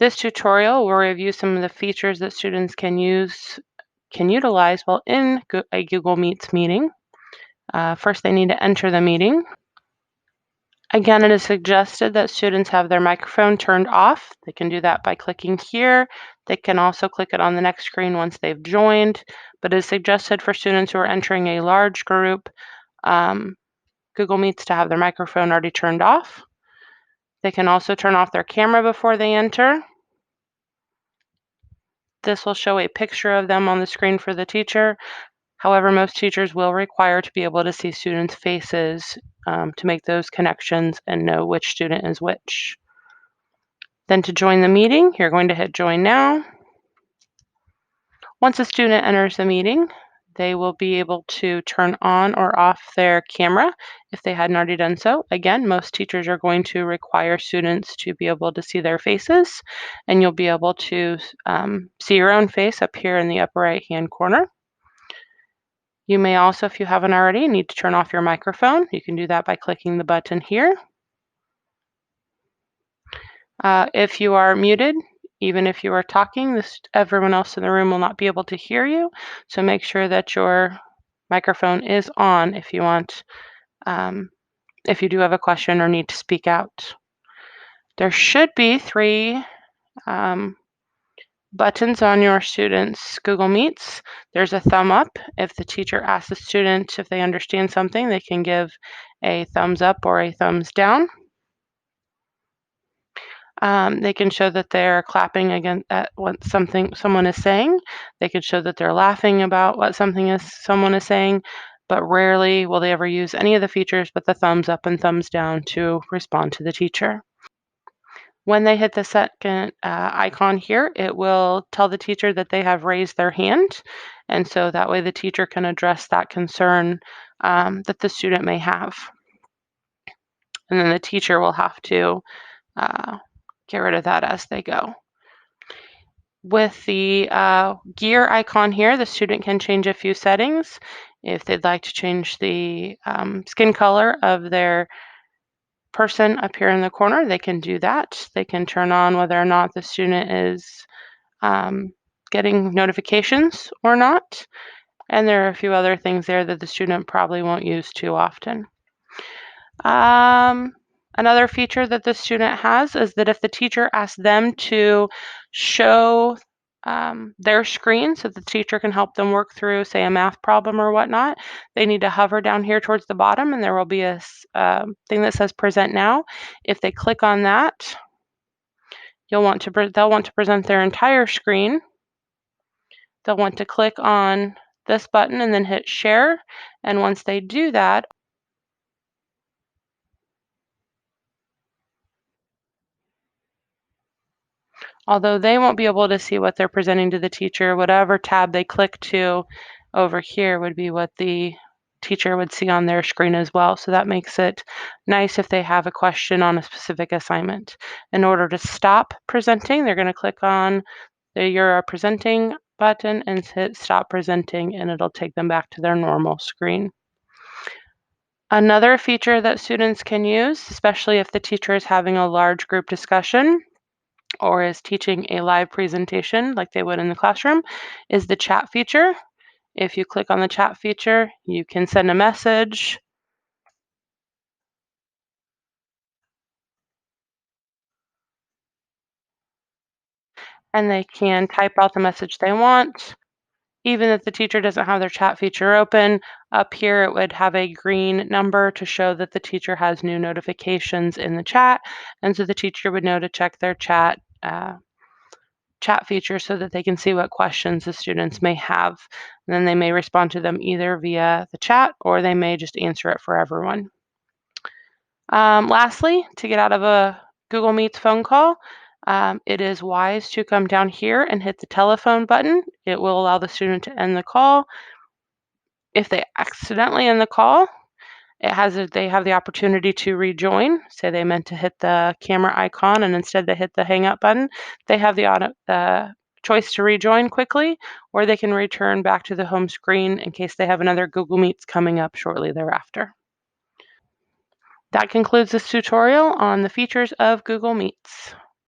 This tutorial will review some of the features that students can utilize while in a Google Meets meeting. First, they need to enter the meeting. Again, it is suggested that students have their microphone turned off. They can do that by clicking here. They can also click it on the next screen once they've joined, but it is suggested for students who are entering a large group Google Meets to have their microphone already turned off. They can also turn off their camera before they enter. This will show a picture of them on the screen for the teacher. However, most teachers will require to be able to see students' faces to make those connections and know which student is which. Then to join the meeting, you're going to hit join now. Once a student enters the meeting, they will be able to turn on or off their camera if they hadn't already done so. Again, most teachers are going to require students to be able to see their faces, and you'll be able to see your own face up here in the upper right-hand corner. You may also, if you haven't already, need to turn off your microphone. You can do that by clicking the button here. If you are muted, even if you are talking, everyone else in the room will not be able to hear you. So make sure that your microphone is on if you want, if you do have a question or need to speak out. There should be 3 buttons on your students' Google Meets. There's a thumb up. If the teacher asks the student if they understand something, they can give a thumbs up or a thumbs down. They can show that they're clapping at what someone is saying. They can show that they're laughing about what someone is saying, but rarely will they ever use any of the features but the thumbs up and thumbs down to respond to the teacher. When they hit the second icon here, it will tell the teacher that they have raised their hand, and so that way the teacher can address that concern that the student may have. And then the teacher will have to get rid of that as they go. With the gear icon here, the student can change a few settings. If they'd like to change the skin color of their person up here in the corner, they can do that. They can turn on whether or not the student is getting notifications or not. And there are a few other things there that the student probably won't use too often. Another feature that the student has is that if the teacher asks them to show their screen so the teacher can help them work through, say, a math problem or whatnot, they need to hover down here towards the bottom, and there will be a thing that says Present Now. If they click on that, they'll want to present their entire screen. They'll want to click on this button and then hit Share, and once they do that, although they won't be able to see what they're presenting to the teacher, whatever tab they click to over here would be what the teacher would see on their screen as well. So that makes it nice if they have a question on a specific assignment. In order to stop presenting, they're going to click on the You're Presenting button and hit Stop Presenting, and it'll take them back to their normal screen. Another feature that students can use, especially if the teacher is having a large group discussion, or is teaching a live presentation like they would in the classroom, is the chat feature. If you click on the chat feature, you can send a message. And they can type out the message they want. Even if the teacher doesn't have their chat feature open, up here it would have a green number to show that the teacher has new notifications in the chat. And so the teacher would know to check their chat feature so that they can see what questions the students may have. And then they may respond to them either via the chat or they may just answer it for everyone. Lastly, to get out of a Google Meets phone call, it is wise to come down here and hit the telephone button. It will allow the student to end the call. If they accidentally end the call, they have the opportunity to rejoin. Say they meant to hit the camera icon and instead they hit the hang up button. They have the choice to rejoin quickly, or they can return back to the home screen in case they have another Google Meets coming up shortly thereafter. That concludes this tutorial on the features of Google Meets.